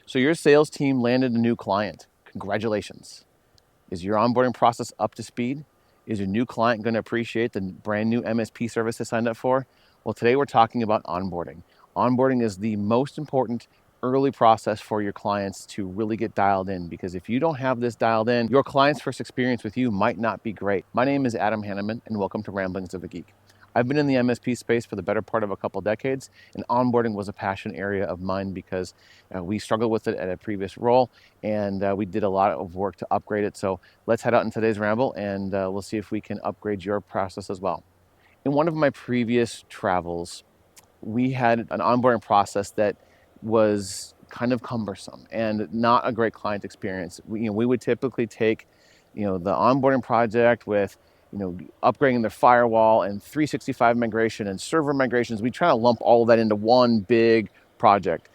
So your sales team landed a new client. Congratulations. Is your onboarding process up to speed? Is your new client going to appreciate the brand new MSP service they signed up for? Well, today we're talking about onboarding. Onboarding is the most important early process for your clients to really get dialed in, because if you don't have this dialed in, your client's first experience with you might not be great. My name is Adam Hanneman, and welcome to Ramblings of a Geek. I've been in the MSP space for the better part of a couple decades, and onboarding was a passion area of mine because we struggled with it at a previous role, and we did a lot of work to upgrade it. So let's head out in today's ramble, and we'll see if we can upgrade your process as well. In one of my previous travels, we had an onboarding process that was kind of cumbersome and not a great client experience. We would typically take, the onboarding project with upgrading their firewall and 365 migration and server migrations. We try to lump all of that into one big project.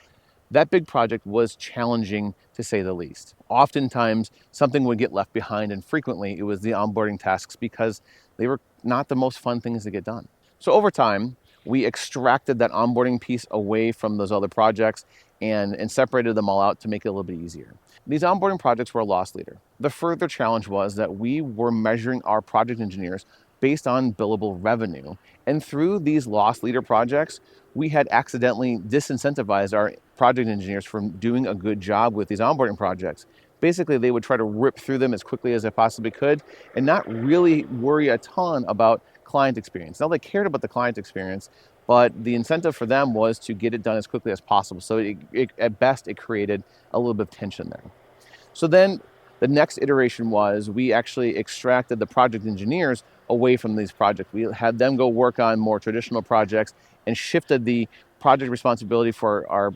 That big project was challenging, to say the least. Oftentimes, something would get left behind, and frequently it was the onboarding tasks because they were not the most fun things to get done. So over time, we extracted that onboarding piece away from those other projects and separated them all out to make it a little bit easier. These onboarding projects were a loss leader. The further challenge was that we were measuring our project engineers based on billable revenue. And through these loss leader projects, we had accidentally disincentivized our project engineers from doing a good job with these onboarding projects. Basically, they would try to rip through them as quickly as they possibly could and not really worry a ton about client experience. Now, they cared about the client experience, but the incentive for them was to get it done as quickly as possible. So at best, it created a little bit of tension there. So then the next iteration was we actually extracted the project engineers away from these projects. We had them go work on more traditional projects and shifted the project responsibility for our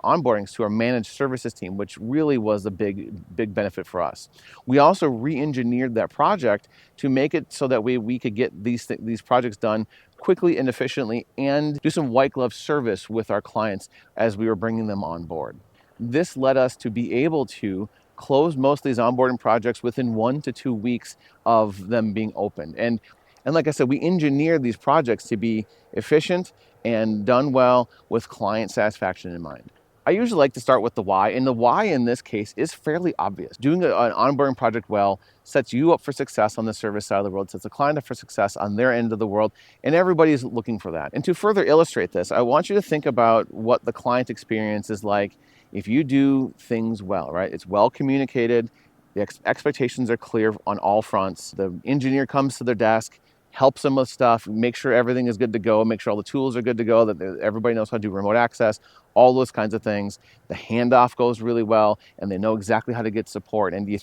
onboardings to our managed services team, which really was a big benefit for us. We also re-engineered that project to make it so that we could get these projects done quickly and efficiently and do some white glove service with our clients as we were bringing them on board. This led us to be able to close most of these onboarding projects within 1 to 2 weeks of them being opened. And like I said, we engineered these projects to be efficient and done well with client satisfaction in mind. I usually like to start with the why, and the why in this case is fairly obvious. Doing an onboarding project well sets you up for success on the service side of the world, sets the client up for success on their end of the world, and everybody's looking for that. And to further illustrate this, I want you to think about what the client experience is like if you do things well, right? It's well communicated, the expectations are clear on all fronts. The engineer comes to their desk, helps them with stuff, make sure everything is good to go, make sure all the tools are good to go, that everybody knows how to do remote access, all those kinds of things. The handoff goes really well, and they know exactly how to get support, and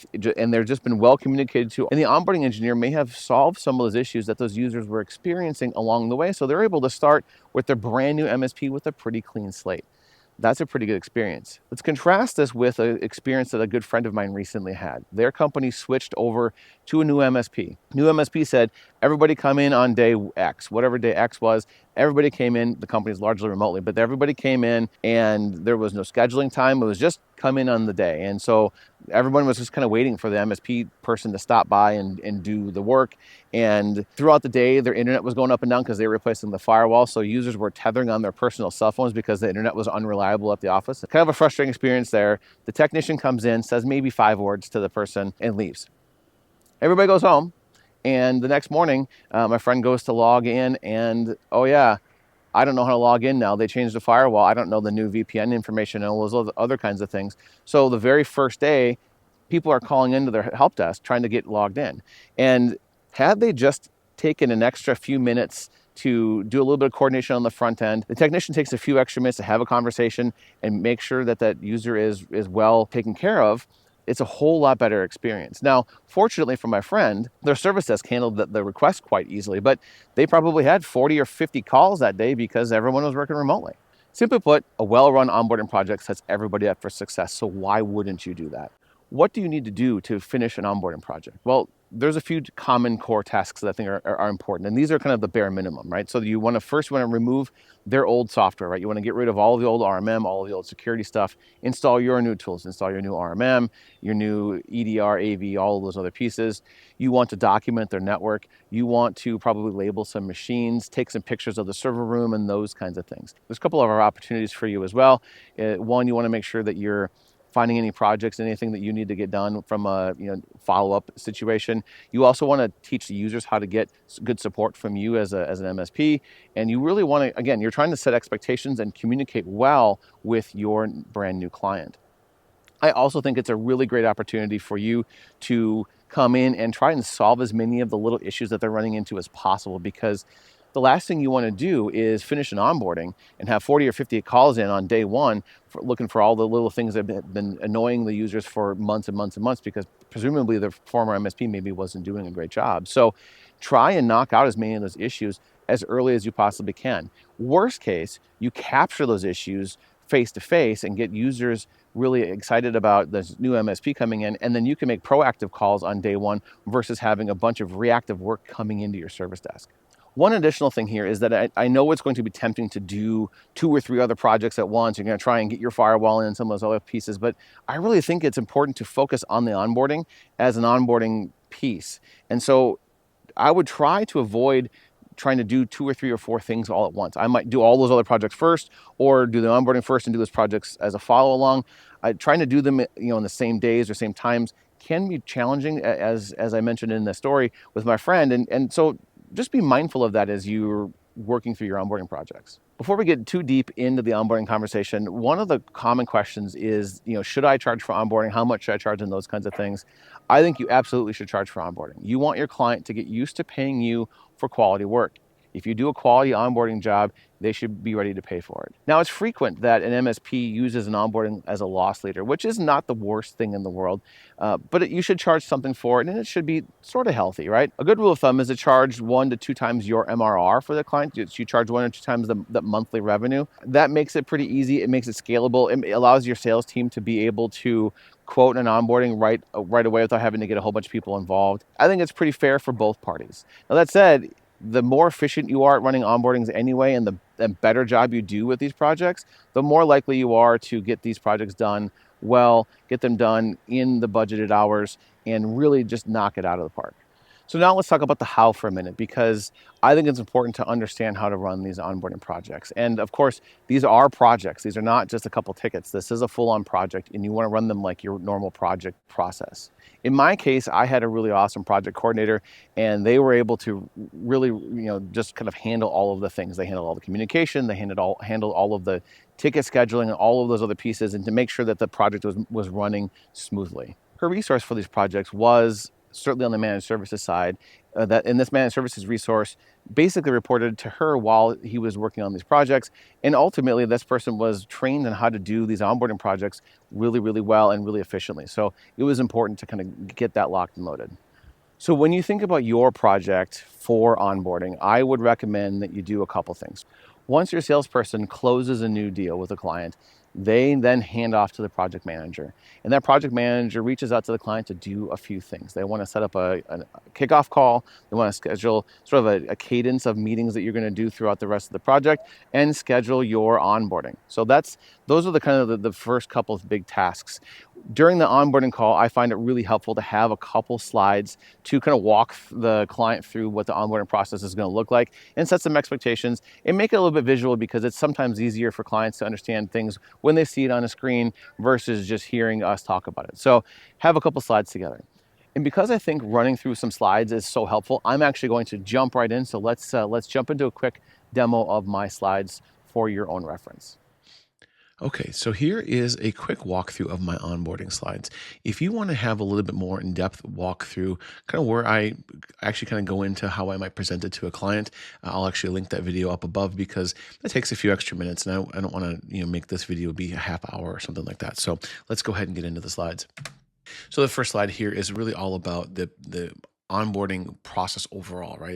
they're just been well communicated to. And the onboarding engineer may have solved some of those issues that those users were experiencing along the way, so they're able to start with their brand new MSP with a pretty clean slate. That's a pretty good experience. Let's contrast this with an experience that a good friend of mine recently had. Their company switched over to a new MSP. New MSP said, everybody come in on day X, whatever day X was, everybody came in. The company's largely remotely, but everybody came in and there was no scheduling time. It was just come in on the day. And so everyone was just kind of waiting for the MSP person to stop by and do the work. And throughout the day, their internet was going up and down because they were replacing the firewall. So users were tethering on their personal cell phones because the internet was unreliable at the office. Kind of a frustrating experience there. The technician comes in, says maybe 5 words to the person and leaves. Everybody goes home. And the next morning, my friend goes to log in and, oh yeah, I don't know how to log in now. They changed the firewall. I don't know the new VPN information and all those other kinds of things. So the very first day, people are calling into their help desk trying to get logged in. And had they just taken an extra few minutes to do a little bit of coordination on the front end, the technician takes a few extra minutes to have a conversation and make sure that that user is well taken care of, it's a whole lot better experience. Now, fortunately for my friend, their service desk handled the request quite easily, but they probably had 40 or 50 calls that day because everyone was working remotely. Simply put, a well-run onboarding project sets everybody up for success, so why wouldn't you do that? What do you need to do to finish an onboarding project? Well, there's a few common core tasks that I think are important, and these are kind of the bare minimum, right? So you want to remove their old software, right? You want to get rid of all of the old RMM, all of the old security stuff, install your new tools, install your new RMM, your new EDR, AV, all of those other pieces. You want to document their network. You want to probably label some machines, take some pictures of the server room, and those kinds of things. There's a couple of our opportunities for you as well. One, you want to make sure that you're finding any projects, anything that you need to get done from a follow-up situation. You also want to teach the users how to get good support from you as an MSP, and you really want to, again, you're trying to set expectations and communicate well with your brand new client. I also think it's a really great opportunity for you to come in and try and solve as many of the little issues that they're running into as possible, because the last thing you want to do is finish an onboarding and have 40 or 50 calls in on day one looking for all the little things that have been annoying the users for months and months and months, because presumably the former MSP maybe wasn't doing a great job. So try and knock out as many of those issues as early as you possibly can. Worst case, you capture those issues face to face and get users really excited about this new MSP coming in, and then you can make proactive calls on day one versus having a bunch of reactive work coming into your service desk. One additional thing here is that I know it's going to be tempting to do 2 or 3 other projects at once. You're going to try and get your firewall in and some of those other pieces, but I really think it's important to focus on the onboarding as an onboarding piece. And so I would try to avoid trying to do 2 or 3 or 4 things all at once. I might do all those other projects first, or do the onboarding first and do those projects as a follow along. Trying to do them in the same days or same times can be challenging, as I mentioned in the story with my friend. And so just be mindful of that as you're working through your onboarding projects. Before we get too deep into the onboarding conversation, one of the common questions is, should I charge for onboarding? How much should I charge, and those kinds of things? I think you absolutely should charge for onboarding. You want your client to get used to paying you for quality work. If you do a quality onboarding job, they should be ready to pay for it. Now, it's frequent that an MSP uses an onboarding as a loss leader, which is not the worst thing in the world, but you should charge something for it, and it should be sort of healthy, right? A good rule of thumb is to charge 1 to 2 times your MRR for the client. You charge 1 or 2 times the monthly revenue. That makes it pretty easy. It makes it scalable. It allows your sales team to be able to quote an onboarding right away without having to get a whole bunch of people involved. I think it's pretty fair for both parties. Now, that said, the more efficient you are at running onboardings anyway, and the better job you do with these projects, the more likely you are to get these projects done well, get them done in the budgeted hours, and really just knock it out of the park. So now let's talk about the how for a minute, because I think it's important to understand how to run these onboarding projects. And of course, these are projects. These are not just a couple tickets. This is a full-on project, and you want to run them like your normal project process. In my case, I had a really awesome project coordinator, and they were able to really, just kind of handle all of the things. They handled all the communication, they handled all of the ticket scheduling, and all of those other pieces, and to make sure that the project was running smoothly. Her resource for these projects was certainly on the managed services side, that in this managed services resource basically reported to her while he was working on these projects. And ultimately, this person was trained on how to do these onboarding projects really, really well and really efficiently. So it was important to kind of get that locked and loaded. So when you think about your project for onboarding, I would recommend that you do a couple things. Once your salesperson closes a new deal with a client, they then hand off to the project manager. And that project manager reaches out to the client to do a few things. They want to set up a kickoff call. They want to schedule sort of a cadence of meetings that you're going to do throughout the rest of the project, and schedule your onboarding. So those are the kind of the first couple of big tasks. During the onboarding call, I find it really helpful to have a couple slides to kind of walk the client through what the onboarding process is going to look like, and set some expectations, and make it a little bit visual, because it's sometimes easier for clients to understand things when they see it on a screen versus just hearing us talk about it. So have a couple slides together. And because I think running through some slides is so helpful, I'm actually going to jump right in. So let's jump into a quick demo of my slides for your own reference. Okay, so here is a quick walkthrough of my onboarding slides. If you want to have a little bit more in-depth walkthrough, kind of where I actually kind of go into how I might present it to a client, I'll actually link that video up above, because that takes a few extra minutes, and I don't want to make this video be a half hour or something like that. So let's go ahead and get into the slides. So the first slide here is really all about the onboarding process overall, right?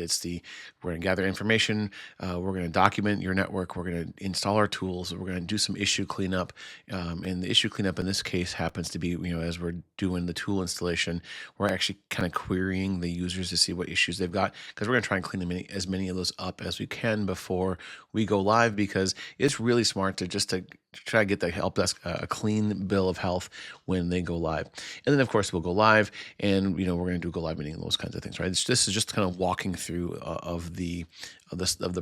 We're going to gather information, we're going to document your network, we're going to install our tools, we're going to do some issue cleanup, and the issue cleanup in this case happens to be, as we're doing the tool installation, we're actually kind of querying the users to see what issues they've got, because we're going to try and clean as many of those up as we can before we go live, because it's really smart to try to get the help desk a clean bill of health when they go live. And then of course we'll go live, and we're going to do go live meeting and those kinds of things, right? This is just kind of walking through of the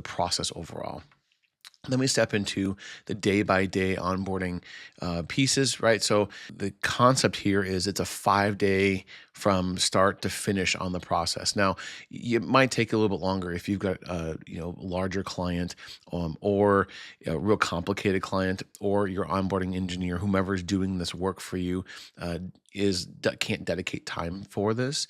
process overall. Then we step into the day-by-day onboarding pieces, right? So the concept here is it's a 5-day from start to finish on the process. Now, it might take a little bit longer if you've got a larger client, or a real complicated client, or your onboarding engineer, whomever is doing this work for you, can't dedicate time for this,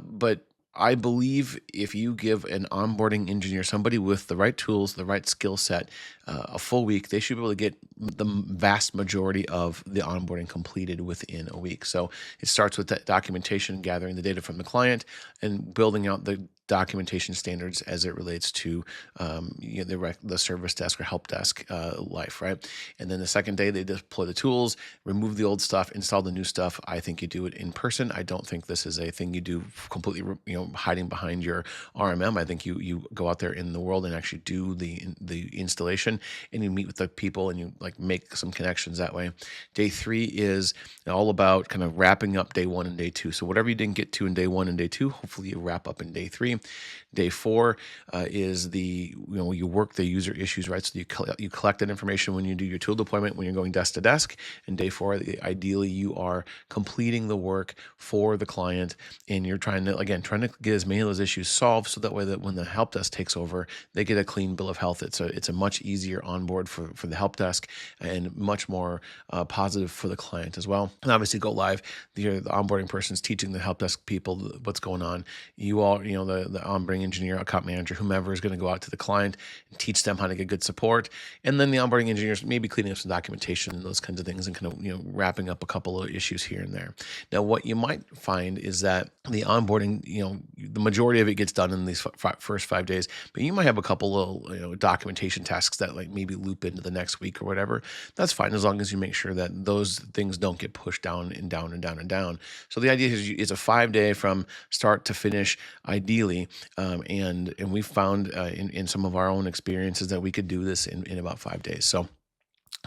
but I believe if you give an onboarding engineer, somebody with the right tools, the right skill set, a full week, they should be able to get the vast majority of the onboarding completed within a week. So it starts with that documentation, gathering the data from the client, and building out the documentation standards as it relates to the service desk or help desk life, right? And then the second day, they deploy the tools, remove the old stuff, install the new stuff. I think you do it in person. I don't think this is a thing you do completely, hiding behind your RMM. I think you go out there in the world and actually do the installation, and you meet with the people, and you make some connections that way. Day 3 is all about kind of wrapping up day 1 and day 2. So whatever you didn't get to in day 1 and day 2, hopefully you wrap up in day 3. Day 4 is you work the user issues, right? So you collect that information when you do your tool deployment, when you're going desk to desk. And day 4, ideally you are completing the work for the client, and you're trying to get as many of those issues solved, so that way that when the help desk takes over, they get a clean bill of health. It's a much easier onboard for the help desk, and much more positive for the client as well. And obviously go live, the onboarding person's teaching the help desk people what's going on. You all, the onboarding engineer, account manager, whomever is going to go out to the client and teach them how to get good support. And then the onboarding engineers maybe cleaning up some documentation and those kinds of things, and kind of, wrapping up a couple of issues here and there. Now, what you might find is that the onboarding, the majority of it gets done in these first 5 days, but you might have a couple of, documentation tasks that maybe loop into the next week or whatever. That's fine, as long as you make sure that those things don't get pushed down and down and down and down. So the idea is it's a 5-day from start to finish, ideally. And we found in some of our own experiences that we could do this in about 5 days. So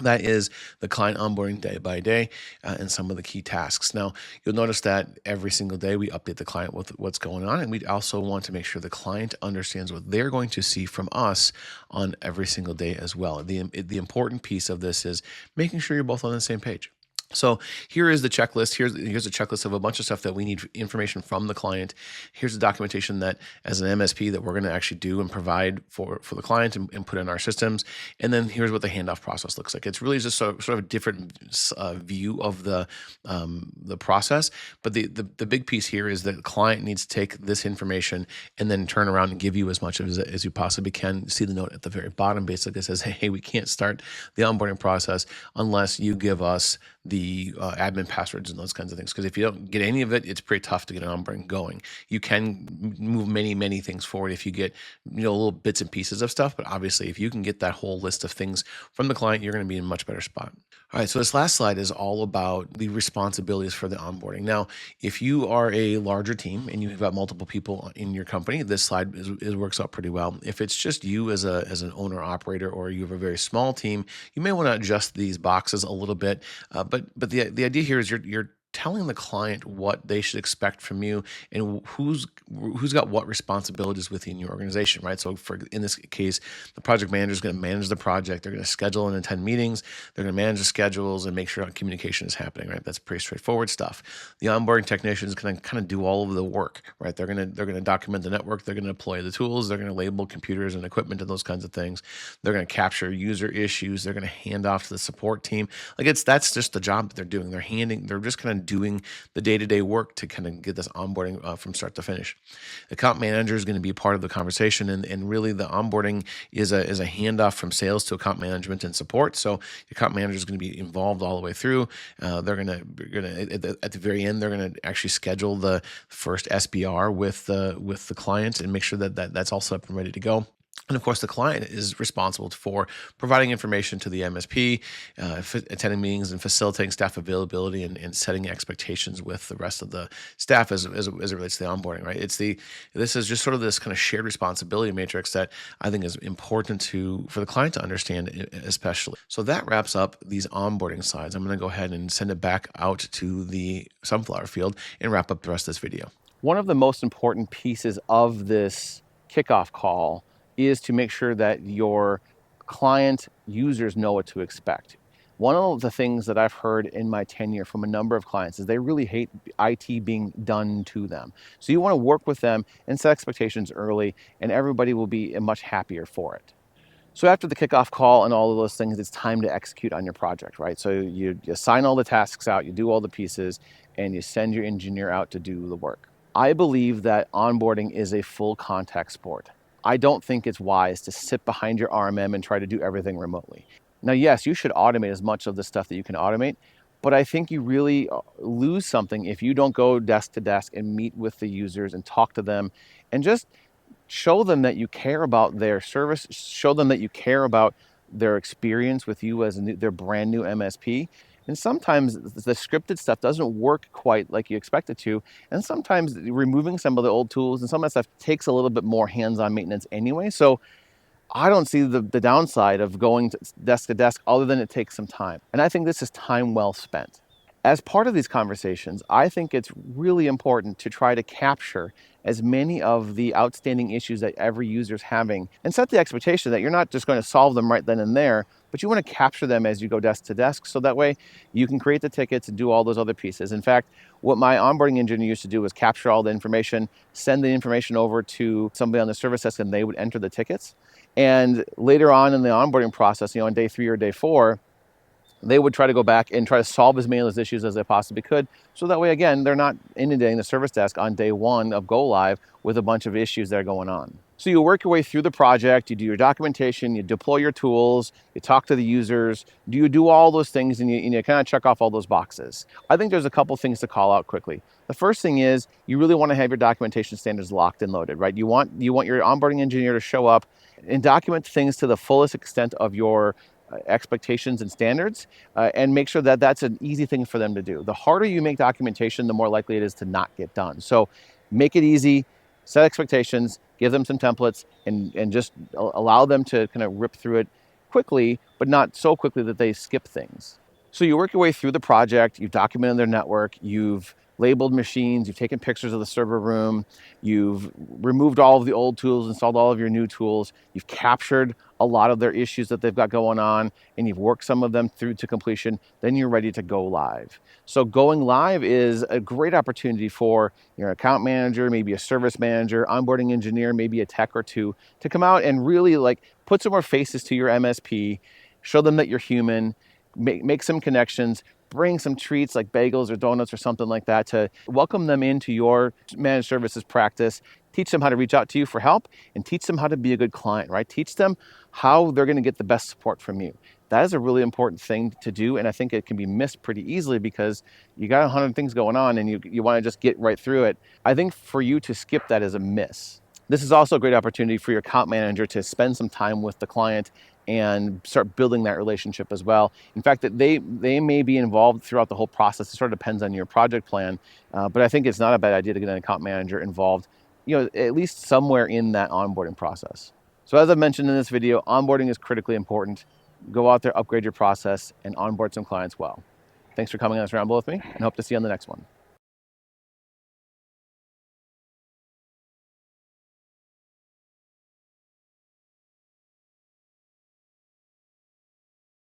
that is the client onboarding day by day, and some of the key tasks. Now, you'll notice that every single day we update the client with what's going on, and we also want to make sure the client understands what they're going to see from us on every single day as well. The important piece of this is making sure you're both on the same page. So here is the checklist. Here's a checklist of a bunch of stuff that we need information from the client. Here's the documentation that, as an MSP, that we're going to actually do and provide for the client and put in our systems. And then here's what the handoff process looks like. It's really just sort of a different view of the process. But the big piece here is that the client needs to take this information and then turn around and give you as much as you possibly can. See the note at the very bottom basically says, hey, we can't start the onboarding process unless you give us the admin passwords and those kinds of things. Because if you don't get any of it, it's pretty tough to get an onboarding going. You can move many things forward if you get little bits and pieces of stuff. But obviously, if you can get that whole list of things from the client, you're going to be in a much better spot. All right, so this last slide is all about the responsibilities for the onboarding. Now, if you are a larger team and you've got multiple people in your company, this slide works out pretty well. If it's just you as an owner operator, or you have a very small team, you may want to adjust these boxes a little bit. But the idea here is you're telling the client what they should expect from you, and who's got what responsibilities within your organization, right? So in this case, the project manager is going to manage the project. They're going to schedule and attend meetings. They're going to manage the schedules and make sure communication is happening, right? That's pretty straightforward stuff. The onboarding technician is going to kind of do all of the work, right? They're going to document the network. They're going to deploy the tools. They're going to label computers and equipment and those kinds of things. They're going to capture user issues. They're going to hand off to the support team. That's just the job that they're doing. They're just kind of doing the day-to-day work to kind of get this onboarding from start to finish. The account manager is going to be part of the conversation, and really the onboarding is a handoff from sales to account management and support. So the account manager is going to be involved all the way through. They're going to at the very end, they're going to actually schedule the first SBR with the client and make sure that that's all set up and ready to go. And of course, the client is responsible for providing information to the MSP, attending meetings and facilitating staff availability and setting expectations with the rest of the staff as it relates to the onboarding, right? This is just sort of this kind of shared responsibility matrix that I think is important for the client to understand, especially. So that wraps up these onboarding slides. I'm going to go ahead and send it back out to the sunflower field and wrap up the rest of this video. One of the most important pieces of this kickoff call is to make sure that your client users know what to expect. One of the things that I've heard in my tenure from a number of clients is they really hate IT being done to them. So you want to work with them and set expectations early, and everybody will be much happier for it. So after the kickoff call and all of those things, it's time to execute on your project, right? So you assign all the tasks out, you do all the pieces, and you send your engineer out to do the work. I believe that onboarding is a full contact sport. I don't think it's wise to sit behind your RMM and try to do everything remotely. Now, yes, you should automate as much of the stuff that you can automate, but I think you really lose something if you don't go desk to desk and meet with the users and talk to them and just show them that you care about their service, show them that you care about their experience with you as their brand new MSP. And sometimes the scripted stuff doesn't work quite like you expect it to. And sometimes removing some of the old tools and some of that stuff takes a little bit more hands-on maintenance anyway. So I don't see the downside of going to desk other than it takes some time. And I think this is time well spent. As part of these conversations, I think it's really important to try to capture as many of the outstanding issues that every user is having and set the expectation that you're not just going to solve them right then and there, but you want to capture them as you go desk to desk so that way you can create the tickets and do all those other pieces. In fact, what my onboarding engineer used to do was capture all the information, send the information over to somebody on the service desk, and they would enter the tickets. And later on in the onboarding process, on day 3 or day 4, they would try to go back and try to solve as many of those issues as they possibly could. So that way, again, they're not inundating the service desk on day 1 of go live with a bunch of issues that are going on. So you work your way through the project, you do your documentation, you deploy your tools, you talk to the users, you do all those things, and you kind of check off all those boxes. I think there's a couple things to call out quickly. The first thing is you really want to have your documentation standards locked and loaded, right? You want your onboarding engineer to show up and document things to the fullest extent of your expectations and standards, and make sure that that's an easy thing for them to do. The harder you make documentation, the more likely it is to not get done. So make it easy, set expectations, give them some templates, and just allow them to kind of rip through it quickly, but not so quickly that they skip things. So you work your way through the project, you've documented their network, you've labeled machines, you've taken pictures of the server room, you've removed all of the old tools, installed all of your new tools, you've captured a lot of their issues that they've got going on, and you've worked some of them through to completion, then you're ready to go live. So going live is a great opportunity for your account manager, maybe a service manager, onboarding engineer, maybe a tech or two, to come out and really put some more faces to your MSP, show them that you're human, make some connections, bring some treats like bagels or donuts or something like that to welcome them into your managed services practice, teach them how to reach out to you for help, and teach them how to be a good client, right? Teach them how they're going to get the best support from you. That is a really important thing to do, and I think it can be missed pretty easily because you got 100 things going on and you want to just get right through it. I think for you to skip that is a miss. This is also a great opportunity for your account manager to spend some time with the client and start building that relationship as well. In fact, that they may be involved throughout the whole process. It sort of depends on your project plan, but I think it's not a bad idea to get an account manager involved, at least somewhere in that onboarding process. So as I mentioned in this video, onboarding is critically important. Go out there, upgrade your process, and onboard some clients well. Thanks for coming on this ramble with me, and hope to see you on the next one.